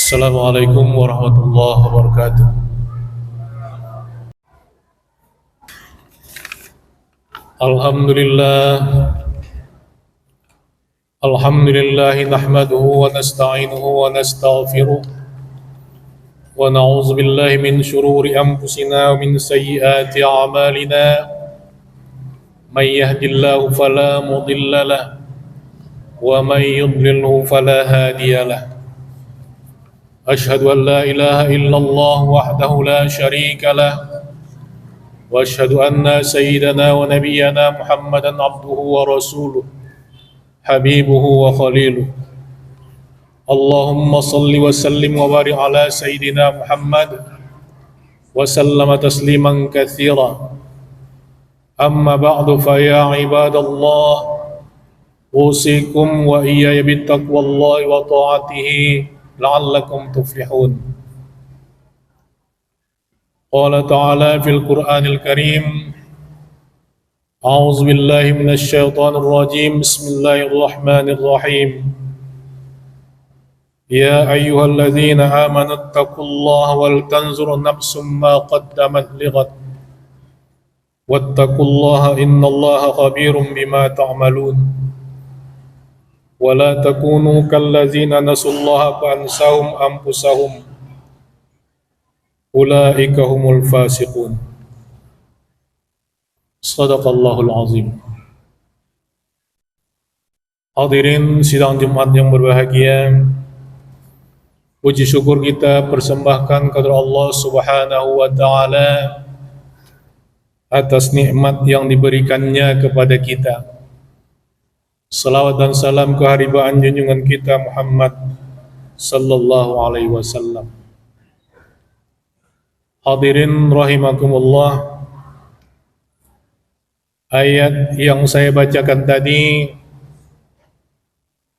Assalamualaikum warahmatullahi wabarakatuh. Alhamdulillah, Alhamdulillah nahmaduhu wa nasta'inuhu wa nastaghfiruh wa na'udzu billahi min shururi anfusina wa min sayyiati a'malina. May yahdihillahu fala mudilla lahu wa may yudlilhu fala hadiya lahu. Ashhadu an la ilaha illallah wahdahu la syarika lah wa ashhadu anna sayyidana wa nabiyyana Muhammadan abduhu wa rasuluh habibuhu wa khaliluh. Allahumma salli wa sallim wa barik ala sayyidina Muhammad wa sallama tasliman katsira. Amma ba'du fa ya ibadallah, usikum wa iyaya bittaqwallahi wa ta'atihi la'allakum tuflihun. Qala ta'ala fil Qur'anil Karim, a'udzu billahi minasy syaithanir rajim. Bismillahirrahmanirrahim. Ya ayyuhalladzina amanu taqullaha wal tanzur nafsum ma qaddamat lighad wattaqullaha innallaha khabirum bima ta'malun. Wala takunu kallazina nasullaha fa'ansahum anfusahum ulaika humul fasiqun. Shadaqallahul azim. Hadirin sidang Jumat yang berbahagia, puji syukur kita persembahkan kepada Allah Subhanahu wa taala atas nikmat yang diberikannya kepada kita. Salawat dan salam keharibaan junjungan kita Muhammad sallallahu alaihi wasallam. Hadirin rahimakumullah, ayat yang saya bacakan tadi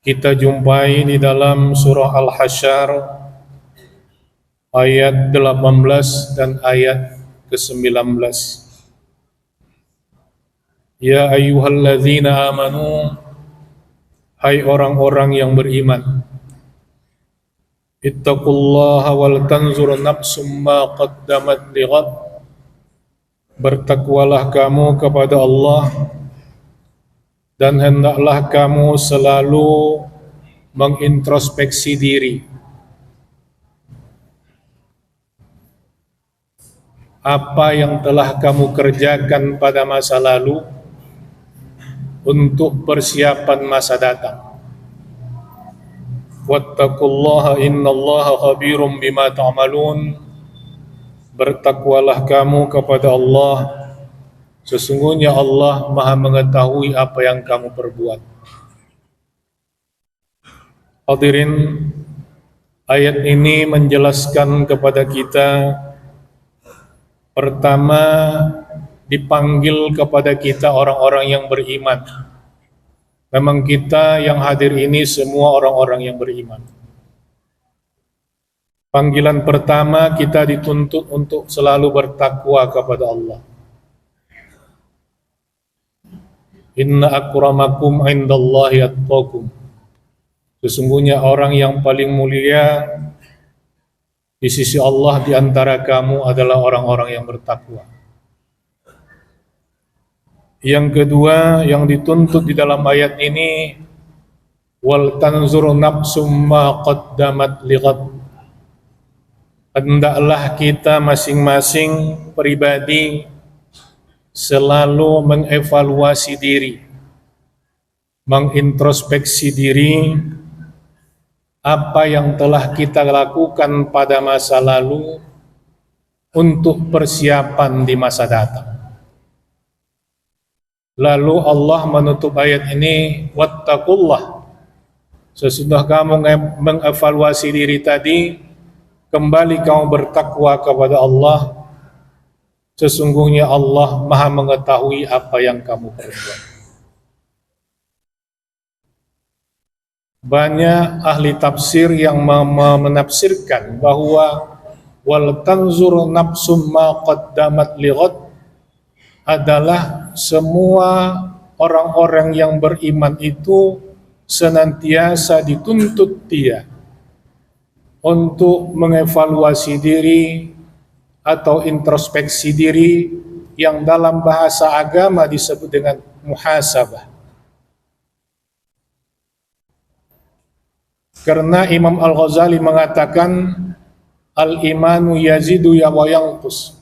kita jumpai di dalam surah Al-Hasyr ayat 18 dan ayat ke-19. Ya ayyuhalladzina amanu, hai orang-orang yang beriman, ittaqullaha wal tanzur nafsum ma qaddamat lighad, bertakwalah kamu kepada Allah dan hendaklah kamu selalu mengintrospeksi diri. Apa yang telah kamu kerjakan pada masa lalu untuk persiapan masa datang. Wattaqullaha innallaha khabirum bima ta'malun, bertakwalah kamu kepada Allah, sesungguhnya Allah Maha mengetahui apa yang kamu perbuat. Hadirin, ayat ini menjelaskan kepada kita, pertama, dipanggil kepada kita orang-orang yang beriman. Memang kita yang hadir ini semua orang-orang yang beriman. Panggilan pertama, kita dituntut untuk selalu bertakwa kepada Allah. Inna akramakum indallahi atqakum. Sesungguhnya orang yang paling mulia di sisi Allah di antara kamu adalah orang-orang yang bertakwa. Yang kedua yang dituntut di dalam ayat ini, wal tanzur nafsum ma qaddamat lighad. Hendaklah kita masing-masing pribadi selalu mengevaluasi diri, mengintrospeksi diri, apa yang telah kita lakukan pada masa lalu untuk persiapan di masa datang. Lalu Allah menutup ayat ini, wattaqullah. Sesudah kamu mengevaluasi diri tadi, kembali kamu bertakwa kepada Allah. Sesungguhnya Allah Maha mengetahui apa yang kamu perbuat. Banyak ahli tafsir yang menafsirkan bahwa wal tanzur nafsum ma qaddamat lighad adalah semua orang-orang yang beriman itu senantiasa dituntut dia untuk mengevaluasi diri atau introspeksi diri yang dalam bahasa agama disebut dengan muhasabah. Karena Imam Al-Ghazali mengatakan al-imanu yazidu wa yanqus.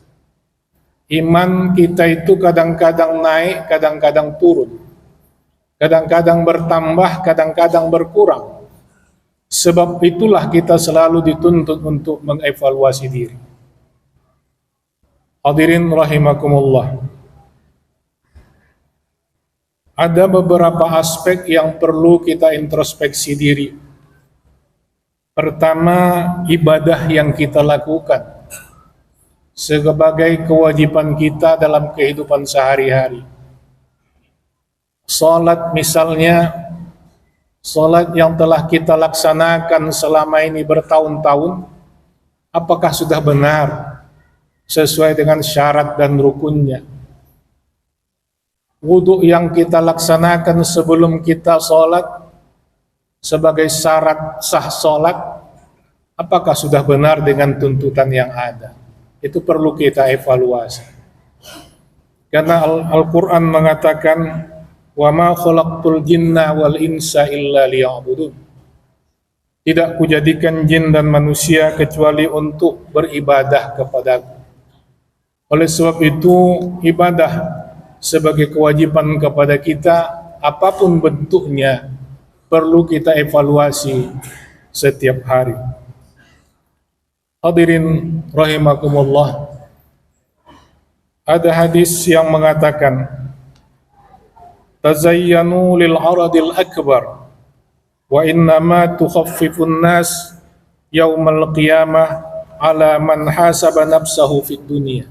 Iman kita itu kadang-kadang naik, kadang-kadang turun. Kadang-kadang bertambah, kadang-kadang berkurang. Sebab itulah kita selalu dituntut untuk mengevaluasi diri. Hadirin rahimakumullah. Ada beberapa aspek yang perlu kita introspeksi diri. Pertama, ibadah yang kita lakukan sebagai kewajiban kita dalam kehidupan sehari-hari. Salat misalnya, salat yang telah kita laksanakan selama ini bertahun-tahun, apakah sudah benar sesuai dengan syarat dan rukunnya? Wudhu yang kita laksanakan sebelum kita sholat sebagai syarat sah sholat, apakah sudah benar dengan tuntutan yang ada? Itu perlu kita evaluasi. Karena Al-Quran mengatakan, wa ma khalaqtul jinna wal insa illa liya'budun. Tidak kujadikan jin dan manusia kecuali untuk beribadah kepadaku. Oleh sebab itu, ibadah sebagai kewajiban kepada kita, apapun bentuknya, perlu kita evaluasi setiap hari. Hadirin rahimakumullah, ada hadis yang mengatakan, tazayyanu lil aradil akbar wa innama tukhaffifun nas yaumal qiyamah ala man hasaba nafsahu fid dunya.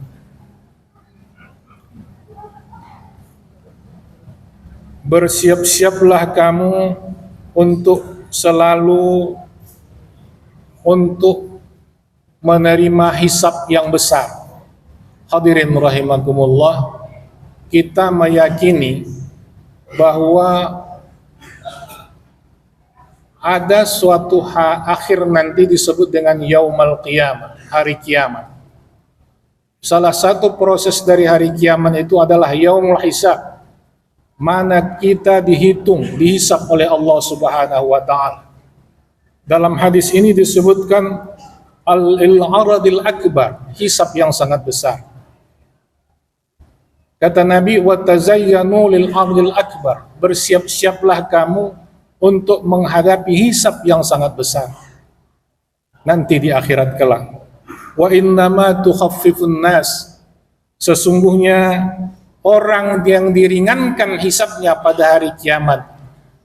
Bersiap-siaplah kamu untuk selalu untuk menerima hisab yang besar. Hadirin rahimakumullah, kita meyakini bahwa ada suatu akhir nanti disebut dengan yaumal qiyamah, hari kiamat. Salah satu proses dari hari kiamat itu adalah yaumul hisab, mana kita dihisab oleh Allah Subhanahu wa taala. Dalam hadis ini disebutkan al-aradil akbar, hisab yang sangat besar. Kata Nabi, wa tazayyanu lil aradil akbar, bersiap-siaplah kamu untuk menghadapi hisab yang sangat besar nanti di akhirat kelak. Wa innama tukhaffifun nas, sesungguhnya orang yang diringankan hisabnya pada hari kiamat,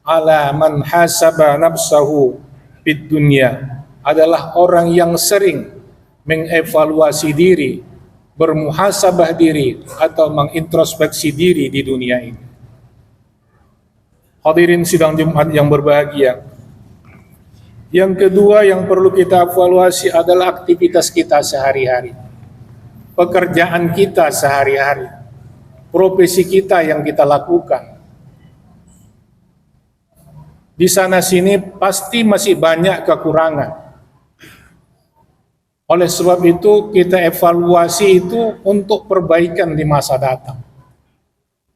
ala man hasaba nafsahu fid dunya, adalah orang yang sering mengevaluasi diri, bermuhasabah diri atau mengintrospeksi diri di dunia ini. Hadirin sidang Jumat yang berbahagia, yang kedua yang perlu kita evaluasi adalah aktivitas kita sehari-hari, pekerjaan kita sehari-hari, profesi kita yang kita lakukan. Di sana sini pasti masih banyak kekurangan. Oleh sebab itu kita evaluasi itu untuk perbaikan di masa datang.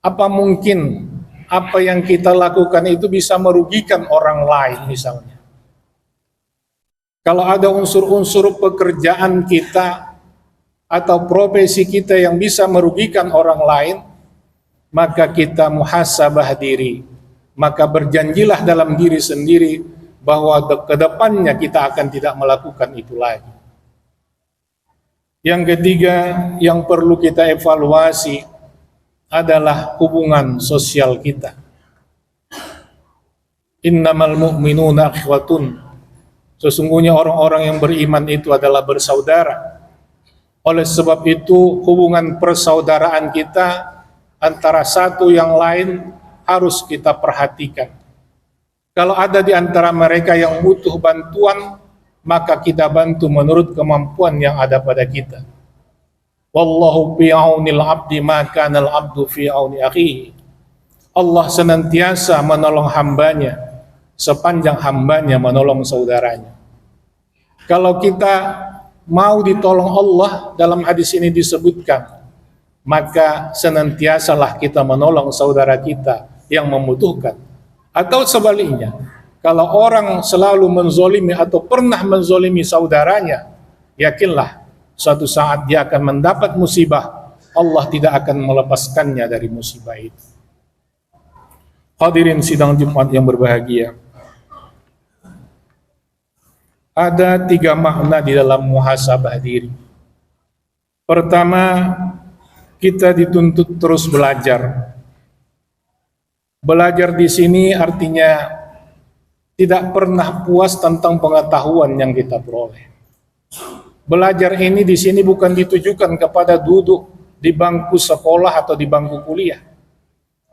Apa mungkin apa yang kita lakukan itu bisa merugikan orang lain misalnya? Kalau ada unsur-unsur pekerjaan kita atau profesi kita yang bisa merugikan orang lain, maka kita muhasabah diri, maka berjanjilah dalam diri sendiri bahwa ke depannya kita akan tidak melakukan itu lagi. Yang ketiga yang perlu kita evaluasi adalah hubungan sosial kita. Innamal mu'minuna ikhwatun, sesungguhnya orang-orang yang beriman itu adalah bersaudara. Oleh sebab itu hubungan persaudaraan kita antara satu yang lain harus kita perhatikan. Kalau ada di antara mereka yang butuh bantuan, maka kita bantu menurut kemampuan yang ada pada kita. Wallahu fi aunil abdi ma kana al abdu fi auni akhihi. Allah senantiasa menolong hambanya sepanjang hambanya menolong saudaranya. Kalau kita mau ditolong Allah, dalam hadis ini disebutkan, maka senantiasalah kita menolong saudara kita yang membutuhkan. Atau sebaliknya, kalau orang selalu menzolimi atau pernah menzolimi saudaranya, yakinlah suatu saat dia akan mendapat musibah, Allah tidak akan melepaskannya dari musibah itu. Hadirin sidang Jumat yang berbahagia, ada 3 makna di dalam muhasabah diri. Pertama, kita dituntut terus belajar. Belajar di sini artinya tidak pernah puas tentang pengetahuan yang kita peroleh. Belajar ini di sini bukan ditujukan kepada duduk di bangku sekolah atau di bangku kuliah,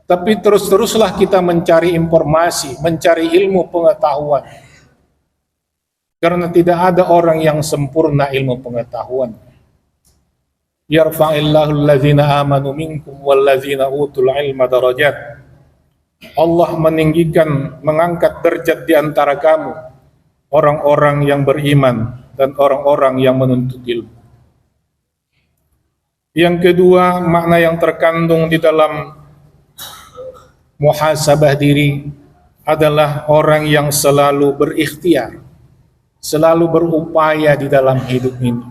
tapi terus-teruslah kita mencari informasi, mencari ilmu pengetahuan. Karena tidak ada orang yang sempurna ilmu pengetahuan. Yarfa'illahu allazina amanu minkum wallazina utul ilma darajat. Allah meninggikan, mengangkat derajat di antara kamu orang-orang yang beriman dan orang-orang yang menuntut ilmu. Yang kedua, makna yang terkandung di dalam muhasabah diri adalah orang yang selalu berikhtiar, selalu berupaya di dalam hidup ini.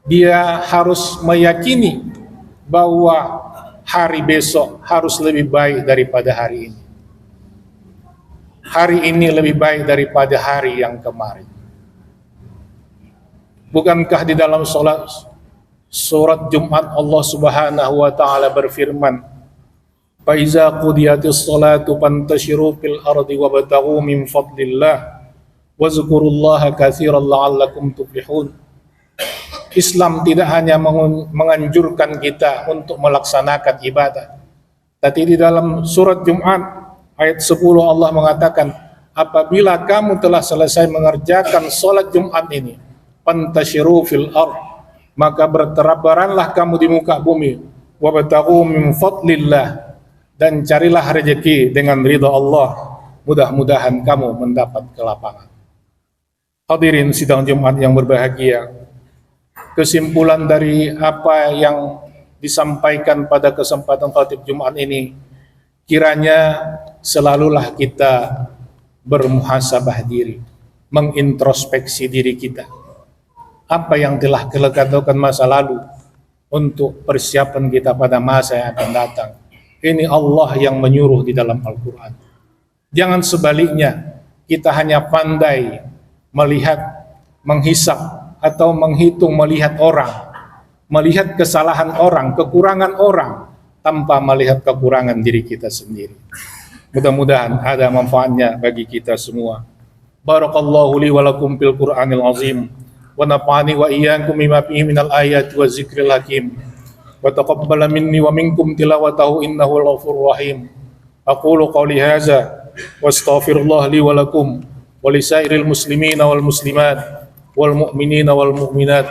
Dia harus meyakini bahwa hari besok harus lebih baik daripada hari ini. Hari ini lebih baik daripada hari yang kemarin. Bukankah di dalam surat Jumat Allah Subhanahu wa taala berfirman, "Fa iza qudiyatis shalatu fantashiru fil ardi wabtaghu min fadlillah wazkurullaha katsiran la'allakum tuflihun." Islam tidak hanya menganjurkan kita untuk melaksanakan ibadah, tapi di dalam surat Jumat ayat 10 Allah mengatakan, apabila kamu telah selesai mengerjakan sholat Jumat ini, fantashiru fil ard, maka berterabaranlah kamu di muka bumi, wabtaghu min fadlillah, dan carilah rezeki dengan ridha Allah, mudah-mudahan kamu mendapat kelapangan. Hadirin sidang Jumat yang berbahagia, kesimpulan dari apa yang disampaikan pada kesempatan khatib Jumat ini, kiranya selalulah kita bermuhasabah diri, mengintrospeksi diri kita. Apa yang telah kita lakukan masa lalu untuk persiapan kita pada masa yang akan datang. Ini Allah yang menyuruh di dalam Al-Quran. Jangan sebaliknya, kita hanya pandai melihat, menghisap, atau menghitung, melihat orang, melihat kesalahan orang, kekurangan orang, tanpa melihat kekurangan diri kita sendiri. Mudah-mudahan ada manfaatnya bagi kita semua. Barakallahu li wa lakum fil Qur'anil azim, wa nafa'ani wa iyyakum bima fihi minal ayati wa zikril hakim, wa taqabbala minni wa minkum tilawatahu innahu ghafurur rahim. Aqulu qawli hadza wa astaghfirullah li wa lakum wa lisairil muslimina wal muslimat wal mu'minina wal mu'minat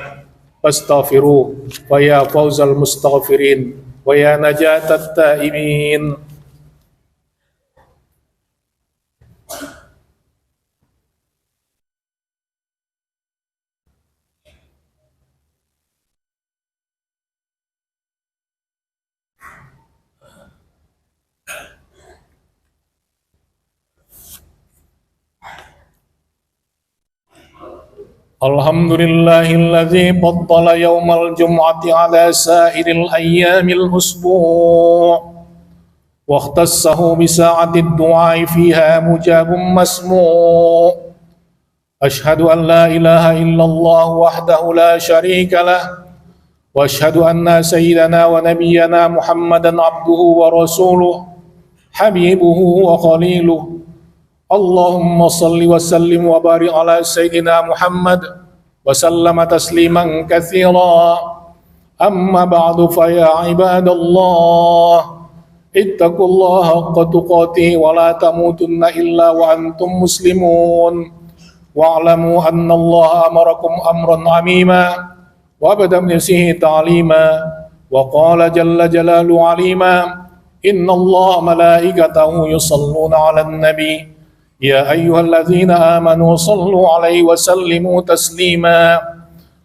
fastaghfiruh wa ya fawzal mustaghfirin wa ya najatat taimin. Alhamdulillahilladzi faddala yaumal jum'ati ala sa'iril ayyamil usbu' wa ikhtassahu bi sa'atid du'ai fiha mujabun masmu'. Ashhadu an la ilaha illallah wahdahu la syarika lah wa ashhadu anna sayyidana wa nabiyyana Muhammadan abduhu wa rasuluh habibuhu wa khaliluh. Allahumma salli wa sallim wa barik ala Sayyidina Muhammad wa sallama tasliman katsira. Amma ba'du fa ya ibadallah, ittaqullaha haqqa tuqatih wa la tamutunna illa wa antum muslimun. Wa'lamu anna Allah amarakum amran 'amima wa bada min nafsihi ta'lima wa qala jalla jalalu 'alima inna Allah malaikatahu yusalluna 'alan nabi يا أيها الذين آمنوا صلوا عليه وسلموا تسليما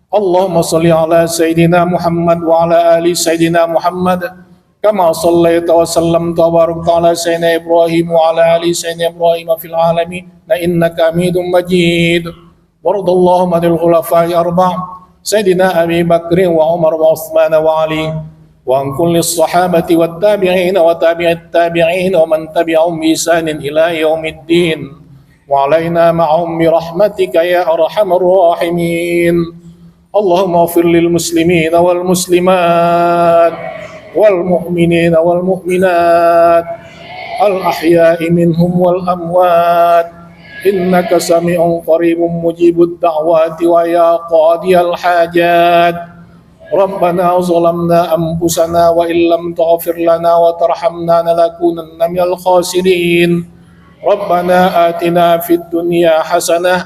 اللهم صل على سيدنا محمد وعلى آل سيدنا محمد كما صليت وسلمت وباركت على سيدنا إبراهيم وعلى آل سيدنا إبراهيم في العالمين إنك حميد مجيد. وارض اللهم عن الخلفاء الأربعة سيدنا أبي بكر وعمر وعثمان وعلي وعن كل الصحابة والتابعين وتابع التابعين ومن تبعهم بإحسان إلى يوم الدين وعلينا معهم برحمتك يا أرحم الراحمين. اللهم اغفر للمسلمين والمسلمات والمؤمنين والمؤمنات الأحياء منهم والأموات إنك سميع قريب مجيب الدعوات ويا قاضي الحاجات. ربنا ظلمنا أنفسنا وإن لم تغفر لنا وترحمنا لنكونن من الخاسرين. ربنا آتنا في الدنيا حسنة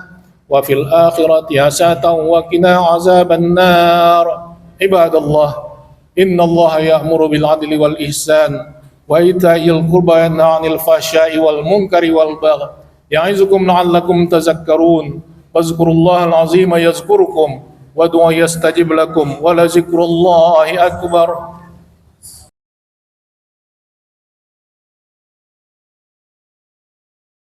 وفي الآخرة حسنة وقنا عذاب النار. عباد الله إن الله يأمر بالعدل والإحسان وإيتاء القربى وينهى عن الفحشاء والمنكر والبغي يعظكم لعلكم تذكرون. واذكروا الله العظيم يذكركم وادعوه يستجب لكم ولذكر الله أكبر.